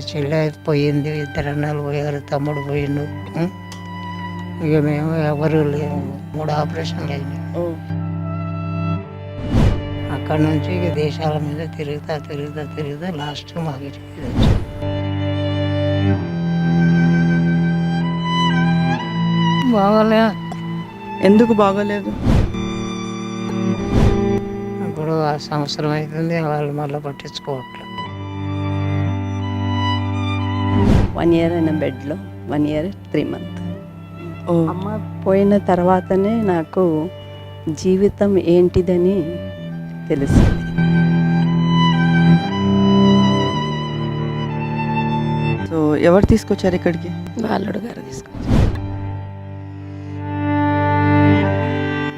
చెల్లి అయితే పోయింది, ఇద్దరు అన్నలు పోయారు, తమ్ముడు పోయిండు. ఉం. ఇక మేము ఎవరు లేము, 3 ఆపరేషన్లు అయినాయి. ఓ అక్కడ నుంచి ఇక దేశాల మీద తిరుగుతా లాస్ట్ మాకు ఇది వచ్చింది. బాగాలే. ఎందుకు బాగోలేదు? ఇప్పుడు ఆ సంవత్సరం అవుతుంది, వాళ్ళు మళ్ళీ పట్టించుకోవట్లేదు. 1 year అయిన బెడ్లో, 1 year 3 months. ఓ అమ్మ పోయిన తర్వాతనే నాకు జీవితం ఏంటిదని తెలిసింది. సో ఎవరు తీసుకొచ్చారు ఇక్కడికి? అల్లుడు గారు తీసుకొచ్చారు.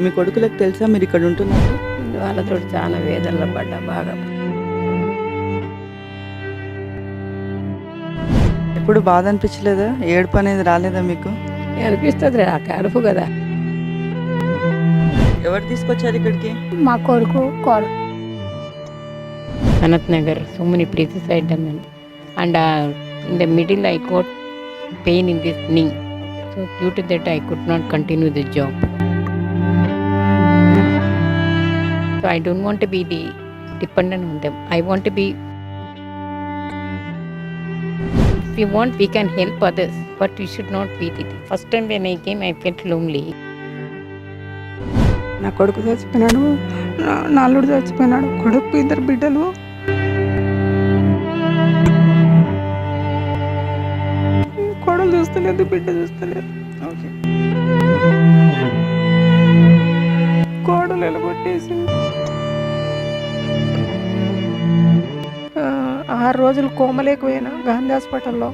మీ కొడుకులకు తెలుసా మీరు ఇక్కడ ఉంటున్నట్టు? వాళ్ళతో చాలా వేదనలో పడ్డా బాగా. ఎప్పుడు బాధ అనిపించలేదా? ఏడుపు అనేది రాలేదా మీకు? అనిపిస్తుంది ఆ కడుపు కదా. ఎవరు తీసుకొచ్చారు ఇక్కడికి? మా కొడుకు కోడ Sanath Nagar, so many places I done them. And in the middle I got pain in this knee. So due to that I could not continue the job. So I don't want to be dependent on them. I want to be, if we want we can help others, but we should not be the first time when I came I felt lonely. నా కొడుకు చచ్చిపోయినాడు, నా అల్లుడు చచ్చిపోయినాడు. కొడుకు 2 బిడ్డలు. కొడలు చూస్తలేదు, బిడ్డ చూస్తలేదు. Okay. కోడలు ఎలగొట్టేసింది. 6 రోజులు కోమలేకపోయినా గాంధీ హాస్పిటల్లో.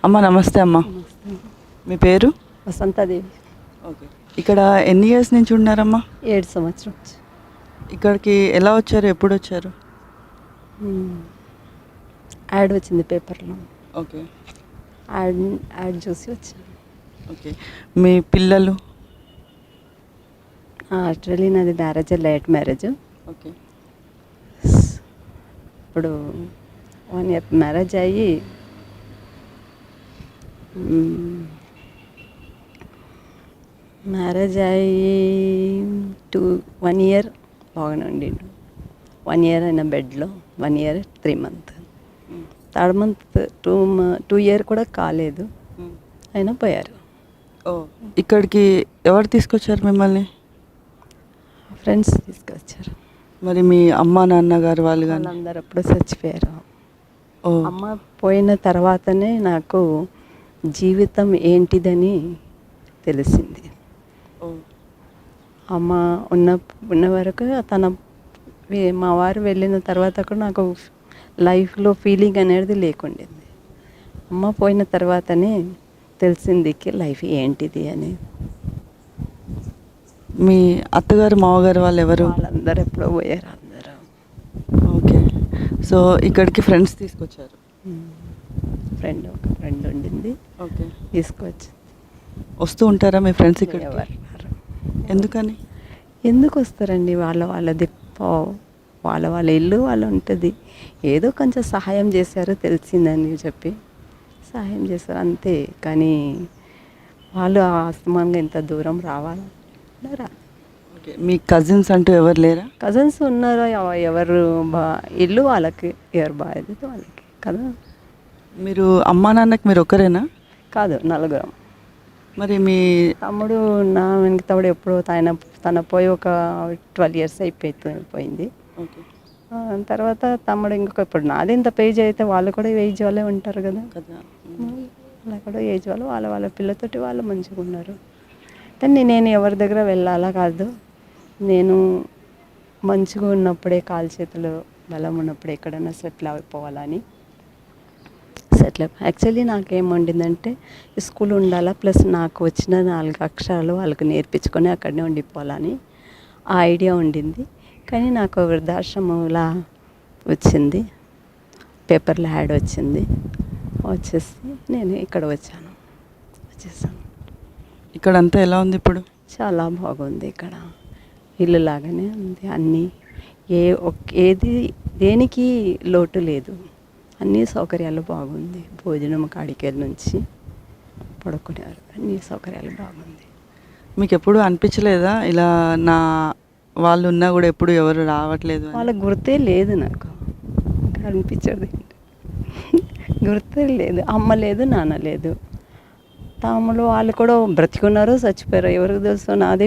అమ్మ నమస్తే అమ్మ. మీ పేరు? వసంతాదేవి. ఓకే. ఇక్కడ ఎన్ని ఇయర్స్ నుంచి ఉన్నారమ్మా? 7 సంవత్సరం. ఇక్కడికి ఎలా వచ్చారు? ఎప్పుడు వచ్చారు? యాడ్ వచ్చింది పేపర్లో, ఓకే. యాడ్ చూసి వచ్చాను. ఓకే. మీ పిల్లలు? యాక్చువల్లీ నాది మ్యారేజ్, లేట్ మ్యారేజ్. ఓకే. ఇప్పుడు 1 year మ్యారేజ్ అయ్యి మ్యారేజ్ అయ్యి 1 year బాగానే ఉండిండు. 1 year అయిన బెడ్లో, 1 year 3 months. 3rd month 2 year కూడా కాలేదు, అయినా పోయారు. ఓ ఇక్కడికి ఎవరు తీసుకొచ్చారు మిమ్మల్ని? ఫ్రెండ్స్ తీసుకొచ్చారు. మరి మీ అమ్మ నాన్నగారు వాళ్ళు కానీ? వాళ్ళందరూ అప్పుడు చచ్చిపోయారు. ఓ అమ్మ పోయిన తర్వాతనే నాకు జీవితం ఏంటిదని తెలిసింది. ఓ అమ్మ ఉన్న వరకు మా వారు వెళ్ళిన తర్వాత కూడా నాకు లైఫ్లో ఫీలింగ్ అనేది లేకుండింది. అమ్మ పోయిన తర్వాతనే తెలిసింది లైఫ్ ఏంటిది అని. మీ అత్తగారు మామగారు వాళ్ళు ఎవరు? వాళ్ళందరూ ఎప్పుడో పోయారు అందరూ. ఓకే. సో ఇక్కడికి ఫ్రెండ్స్ తీసుకొచ్చారు? ఒక ఫ్రెండ్ ఉండింది, ఓకే. తీసుకొచ్చి. వస్తూ ఉంటారా మీ ఫ్రెండ్స్ ఇక్కడ? ఎవరు ఎందుకని? ఎందుకు వస్తారండి? వాళ్ళది వాళ్ళ ఇల్లు వాళ్ళు ఉంటుంది. ఏదో కొంచెం సహాయం చేశారు తెలిసిందని చెప్పి సహాయం చేశారు అంతే. కానీ వాళ్ళు ఆస్తమానంగా ఇంత దూరం రావాలా? ఓకే. మీ కజిన్స్ అంటూ ఎవరు లేరా? కజిన్స్ ఉన్నారా? ఎవరు ఇల్లు వాళ్ళకి, ఎవరు బాధ్యత వాళ్ళకి కదా. మీరు అమ్మా నాన్నకి మీరు ఒక్కరేనా? కాదు, 4. మరి మీ తమ్ముడు నా వెనకతోడు ఎప్పుడో తన పోయి ఒక 12 years అయిపోయింది. ఓకే. తర్వాత తమ్ముడు ఇంకొక, ఇప్పుడు నాది ఇంత ఏజ్ అయితే వాళ్ళు కూడా ఏజ్ వాళ్ళే ఉంటారు కదా. అలా కూడా ఏజ్ వాళ్ళు వాళ్ళ పిల్లతోటి వాళ్ళు మంచిగా ఉన్నారు. కానీ నేను ఎవరి దగ్గర వెళ్ళాలా కాదు, నేను మంచిగా ఉన్నప్పుడే కాలు చేతులు బలం ఉన్నప్పుడు ఎక్కడైనా సెటిల్ అయిపోవాలని యాక్చువల్లీ నాకేం వండిందంటే స్కూల్ ఉండాలా, ప్లస్ నాకు వచ్చిన 4 అక్షరాలు వాళ్ళకి నేర్పించుకొని అక్కడనే ఉండిపోవాలని ఆ ఐడియా ఉండింది. కానీ నాకు వృద్ధాశ్రమంలా వచ్చింది, పేపర్లో యాడ్ వచ్చింది, వచ్చేసి నేను ఇక్కడ వచ్చేసాను. ఇక్కడ అంతా ఎలా ఉంది ఇప్పుడు? చాలా బాగుంది. ఇక్కడ ఇల్లు లాగానే ఉంది, అన్నీ ఏది దేనికి లోటు లేదు, అన్ని సౌకర్యాలు బాగుంది. భోజనం కాడికెళ్ళి నుంచి పడుకునేవారు, అన్ని సౌకర్యాలు బాగుంది. మీకు ఎప్పుడు అనిపించలేదా ఇలా నా వాళ్ళు ఉన్నా కూడా ఎప్పుడు ఎవరు రావట్లేదు అని? వాళ్ళ గుర్తే లేదు నాకు, అనిపించదు. గుర్తే లేదు, అమ్మ లేదు, నాన్న లేదు. తమ్ముళ్ళు వాళ్ళు కూడా బ్రతికున్నారు, చచ్చిపోయారు, ఎవరికి తెలుసు. నాది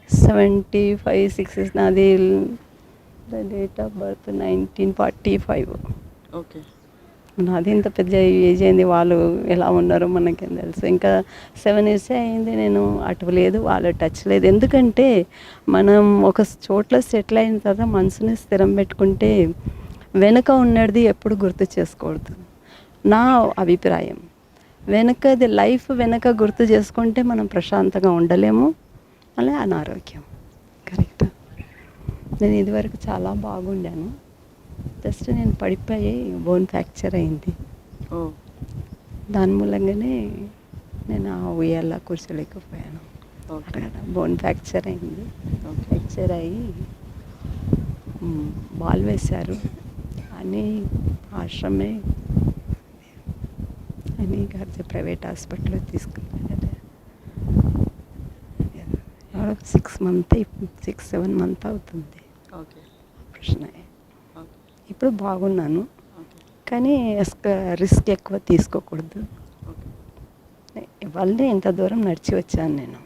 75, 6 నాది డేట్ ఆఫ్ బర్త్ 1945. ఓకే. నాది ఇంత పెద్ద ఏజ్ అయింది, వాళ్ళు ఎలా ఉన్నారో మనకేం తెలుసు. ఇంకా 7 years అయింది నేను అటు లేదు, వాళ్ళ టచ్ లేదు. ఎందుకంటే మనం ఒక చోట్ల సెటిల్ అయిన తర్వాత మనసుని స్థిరం పెట్టుకుంటే వెనుక ఉన్నది ఎప్పుడు గుర్తు చేసుకోవద్దు, నా అభిప్రాయం. వెనకది లైఫ్ వెనక గుర్తు చేసుకుంటే మనం ప్రశాంతంగా ఉండలేము, అలా అనారోగ్యం. కరెక్ట్. నేను ఇదివరకు చాలా బాగుండాను, జస్ట్ నేను పడిపోయి బోన్ ఫ్రాక్చర్ అయింది. దాని మూలంగానే నేను ఆ ఉయ్యాల కూర్చోలేకపోయాను. బోన్ ఫ్రాక్చర్ అయింది. ఫ్రాక్చర్ అయ్యి బాల్ వేశారు అని ఆశ్రమే అని గారి ప్రైవేట్ హాస్పిటల్లో తీసుకున్నాను. 6-7 months అవుతుంది ఆపరేషన్ అయ్యి. ఇప్పుడు బాగున్నాను, కానీ రిస్క్ ఎక్కువ తీసుకోకూడదు. ఇవాళనే ఇంత దూరం నడిచి వచ్చాను నేను.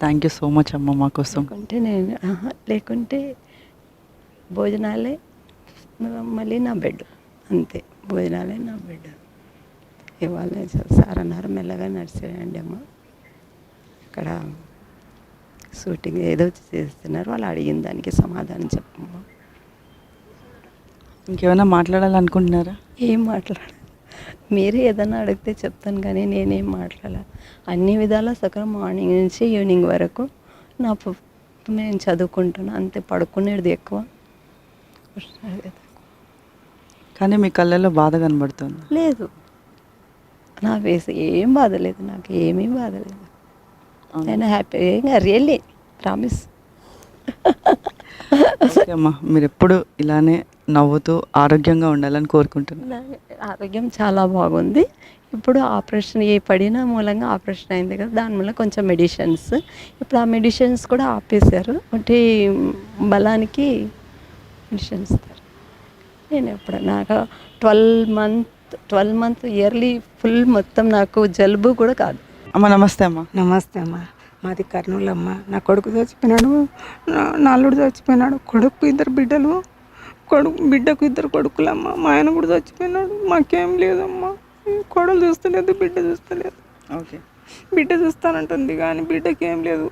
థ్యాంక్ యూ సో మచ్ అమ్మ మా కోసం. లేకుంటే భోజనాలే మళ్ళీ నా బెడ్, అంతే. భోజనాలే నా బెడ్. ఇవాళ సార్ అన్నారు మెల్లగా నడిచేయండి అమ్మ, ఇక్కడ షూటింగ్ ఏదో చేస్తున్నారు, వాళ్ళు అడిగిన దానికి సమాధానం చెప్పమ్మా. ఇంకేమైనా మాట్లాడాలనుకుంటున్నారా? ఏం మాట్లాడాలి, మీరే ఏదైనా అడిగితే చెప్తాను, కానీ నేనేం మాట్లాడాలి. అన్ని విధాలా సగం మార్నింగ్ నుంచి ఈవినింగ్ వరకు నేను చదువుకుంటున్నాను, అంతే. పడుకునేది ఎక్కువ, కానీ మీ కళ్ళల్లో బాధ కనబడుతుంది. లేదు, నా ఫేస్ ఏం బాధ లేదు, నాకు ఏమీ బాధ లేదు. నేను హ్యాపీగా, రియల్లీ ప్రామిస్. ఓకే అమ్మా, మీరు ఎప్పుడు ఇలానే నవ్వుతూ ఆరోగ్యంగా ఉండాలని కోరుకుంటున్నాను. ఆరోగ్యం చాలా బాగుంది. ఇప్పుడు ఆపరేషన్ పడిన మూలంగా ఆపరేషన్ అయింది కదా, దాని వల్ల కొంచెం మెడిసిన్స్, ఇప్పుడు ఆ మెడిసిన్స్ కూడా ఆపేశారు. అంటే బలానికి మెడిసిన్స్ ఇస్తారు. నేను ఎప్పుడు నాకు 12 months ఇయర్లీ ఫుల్ మొత్తం నాకు జలుబు కూడా కాదు. అమ్మ నమస్తే అమ్మ. నమస్తే అమ్మ, మాది కర్నూలు అమ్మ. నా కొడుకు చచ్చిపోయినాడు, నా అల్లుడు చచ్చిపోయినాడు. కొడుకు 2 బిడ్డలు, బిడ్డకు 2 కొడుకులమ్మ. మా ఆయన కూడా చచ్చిపోయినాడు. మాకేం లేదమ్మా, కొడలు చూస్తలేదు, బిడ్డ చూస్తలేదు. ఓకే. బిడ్డ చూస్తానంటుంది కానీ బిడ్డకి ఏం లేదు.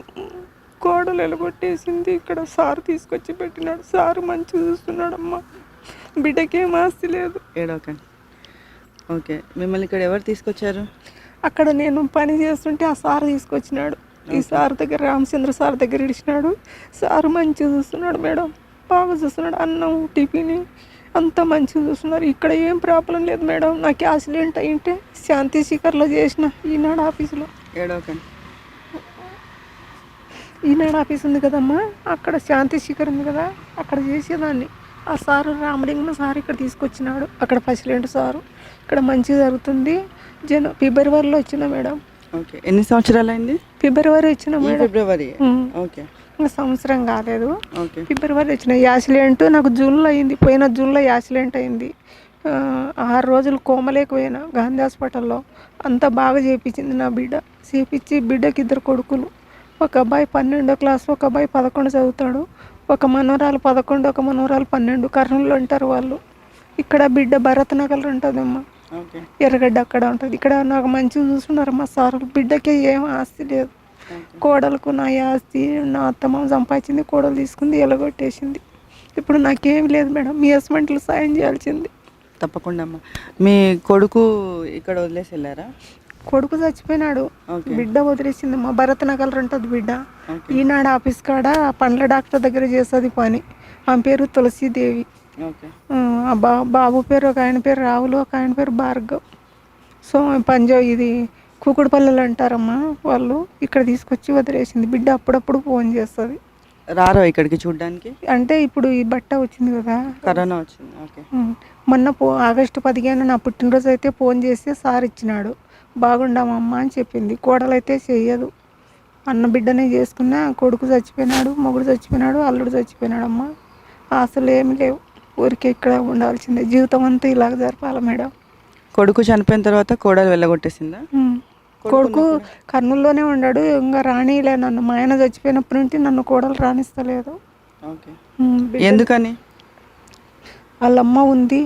కోడలు ఎలగొట్టేసింది. ఇక్కడ సారు తీసుకొచ్చి పెట్టినాడు, సారు మంచిగా చూస్తున్నాడమ్మా. బిడ్డకేం ఆస్తి లేదు. ఏడోకండి. ఓకే, మిమ్మల్ని ఇక్కడ ఎవరు తీసుకొచ్చారు? అక్కడ నేను పని చేస్తుంటే ఆ సారు తీసుకొచ్చినాడు. ఈ సార్ దగ్గర, రామచంద్ర సార్ దగ్గర ఇడిచినాడు. సారు మంచిగా చూస్తున్నాడు మేడం, బాగా చూస్తున్నాడు. అన్నం టిఫిన్ అంతా మంచిగా చూస్తున్నారు. ఇక్కడ ఏం ప్రాబ్లం లేదు మేడం. నాకు యాక్సిడెంట్ అయింటే శాంతి శిఖర్లో చేసిన, ఈనాడు ఆఫీసులో. ఏడోకండి. ఈనాడు ఆఫీస్ ఉంది కదమ్మా, అక్కడ శాంతి శిఖర్ ఉంది కదా, అక్కడ చేసేదాన్ని. ఆ సారు రామలింగం సార్ ఇక్కడ తీసుకొచ్చినాడు. అక్కడ ప్రెసిడెంట్ సారు. ఇక్కడ మంచిగా జరుగుతుంది. ఫిబ్రవరిలో వచ్చిన మేడం. ఓకే. ఎన్ని సంవత్సరాలు అయింది? ఫిబ్రవరి వచ్చిన మేడం. ఫిబ్రవరి. ఓకే. ఇంకా సంవత్సరం కాలేదు. ఓకే. ఫిబ్రవరి వచ్చిన. యాక్సిడెంట్ నాకు జూన్లో అయింది. పోయిన జూన్లో యాక్సిడెంట్ అయింది. 6 రోజులు కోమలేకపోయినా గాంధీ హాస్పిటల్లో. అంతా బాగా చేయించింది నా బిడ్డ. చేపించి బిడ్డకి 2 కొడుకులు. ఒక అబ్బాయి 12వ క్లాస్, ఒక అబ్బాయి 11 చదువుతాడు. ఒక మనవరాలు 11, ఒక మనవరాలు 12. కర్నూలులో ఉంటారు వాళ్ళు. ఇక్కడ బిడ్డ భరత్ నగర్ ఉంటుందమ్మా, ఎర్రగడ్డ అక్కడ ఉంటుంది. ఇక్కడ నాకు మంచిగా చూస్తున్నారు మా సార్లు. బిడ్డకి ఏం ఆస్తి లేదు. కోడలకు నా ఆస్తి నా అత్తమ్మ సంపాదించింది, కోడలు తీసుకుంది, ఎలగొట్టేసింది. ఇప్పుడు నాకేం లేదు మేడం, మీ హస్బెండ్లు సాయం చేయాల్సింది. తప్పకుండా అమ్మా. మీ కొడుకు ఇక్కడ వదిలేసి వెళ్ళారా? కొడుకు చచ్చిపోయినాడు, ఓకే. బిడ్డ వదిలేసింది. మా భరత్ నగర్ ఉంటుంది బిడ్డ. ఓకే. ఈనాడు ఆఫీస్ కాడ పండ్ల డాక్టర్ దగ్గర చేస్తుంది పని. ఆమె పేరు తులసీదేవి. ఓకే. ఆ బాబు పేరు, ఒక ఆయన పేరు రావులు, ఒక ఆయన పేరు భార్గవ్. సో ఇది కూకుడుపల్లెలు అంటారమ్మా వాళ్ళు. ఇక్కడ తీసుకొచ్చి వదిలేసింది. బిడ్డ అప్పుడప్పుడు ఫోన్ చేస్తుంది. రారా ఇక్కడికి చూడడానికి? అంటే ఇప్పుడు ఈ బట్ట వచ్చింది కదా, కరోనా వచ్చింది. ఓకే. మొన్న ఆగస్టు 15 నా పుట్టినరోజు అయితే ఫోన్ చేసి సార్ ఇచ్చినాడు, బాగుండామమ్మా అని చెప్పింది. కోడలైతే చెయ్యదు. అన్న బిడ్డనే చేసుకున్నా, కొడుకు చచ్చిపోయినాడు, మొగుడు చచ్చిపోయినాడు, అల్లుడు చచ్చిపోయినాడమ్మా. అసలు ఏమి లేవు. ఊరికే ఇక్కడ ఉండాల్సిందే. జీవితం అంతా ఇలాగ జరపాలి మేడం. కొడుకు చనిపోయిన తర్వాత కోడలు వెళ్ళగొట్టేసిందా? కొడుకు కర్నూలులోనే ఉన్నాడు. ఇంకా రానిలే నన్ను. మా ఆయన చచ్చిపోయినప్పటి నుండి నన్ను కోడలు రాణిస్తలేదు. ఓకే. ఎందుకని? వాళ్ళ అమ్మ ఉంది,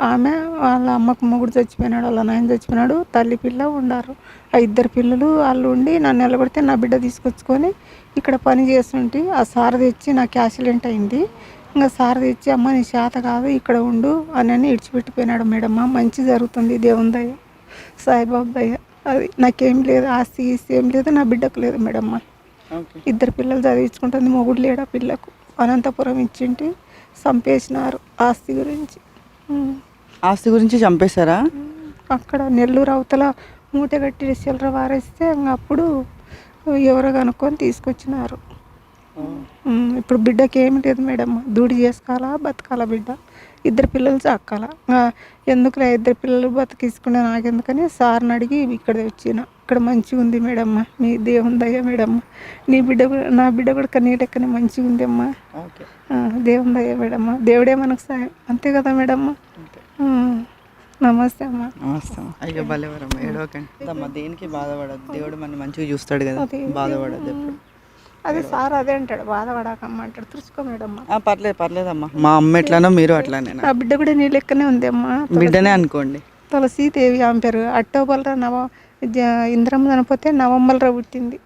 ఆమె వాళ్ళ అమ్మకు మొగుడు చచ్చిపోయినాడు, వాళ్ళ నాయన చచ్చిపోయినాడు, తల్లి పిల్ల ఉండారు. ఆ 2 పిల్లలు వాళ్ళు ఉండి నన్ను నిలబడితే నా బిడ్డ తీసుకొచ్చుకొని ఇక్కడ పని చేస్తుంటే ఆ సార్ తెచ్చి నాకు యాక్సిడెంట్ అయింది. ఇంకా సార్ తెచ్చి అమ్మ నీ చేత కాదు ఇక్కడ ఉండు అని ఇడిచిపెట్టిపోయినాడు మేడమ్మ. మంచి జరుగుతుంది దేవుని దయ, సాయిబాబు దయ. అది నాకేం లేదు, ఆస్తి గీస్తి ఏం లేదు, నా బిడ్డకు లేదు మేడమ్మ. 2 పిల్లలు చదివించుకుంటుంది, మొగుడు లేడా పిల్లకు. అనంతపురం ఇచ్చింటి చంపేసినారు ఆస్తి గురించి. ఆస్తి గురించి చంపేశారా? అక్కడ నెల్లూరు అవతల మూట కట్టి చిల్లర వారేస్తే అప్పుడు ఎవరో కనుక్కొని తీసుకొచ్చినారు. ఇప్పుడు బిడ్డకి ఏమి లేదు మేడం. దూడి చేసుకోవాలా, బతకాలా బిడ్డ. 2 పిల్లలు చాకాల. ఎందుకులే 2 పిల్లలు బతికించుకునే నాకెందుకని సార్ని అడిగి ఇక్కడ వచ్చిన. ఇక్కడ మంచిగా ఉంది మేడమ్మ, మీ దేవుని దయ మేడమ్మ. నీ బిడ్డ నా బిడ్డ కూడా కన్నీ లెక్కనే మంచిగా ఉంది అమ్మా. దేవుని దయ మేడమ్మ. దేవుడే మనకు సాయం, అంతే కదా మేడమ్మ. నమస్తే అమ్మా. నమస్తే. అయ్యో భలేవరమ్మ, ఏడవకండి అమ్మా. దేనికి బాధపడదు, దేవుడు మన మంచిగా చూస్తాడు కదా, బాధపడద్దు ఎప్పుడు. అదే సార్ అదే అంటాడు, బాధపడకమ్మ అంటాడు. తుడుచుకో మేడమ్మ. పర్లేదమ్మా. మా అమ్మ ఎట్లానో మీరు అట్లానే. నా బిడ్డ కూడా నీ లెక్కనే ఉంది అమ్మా. బిడ్డనే అనుకోండి. తులసీదేవి ఆమె పేరు. అక్టోబర్లో ఇంద్రమ్మ చనిపోతే నవంబర్లో పుట్టింది.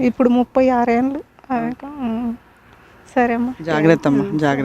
ఇప్పుడు 36 ఏళ్ళు. సరే అమ్మా. జాగ్రత్త అమ్మా, జాగ్రత్త.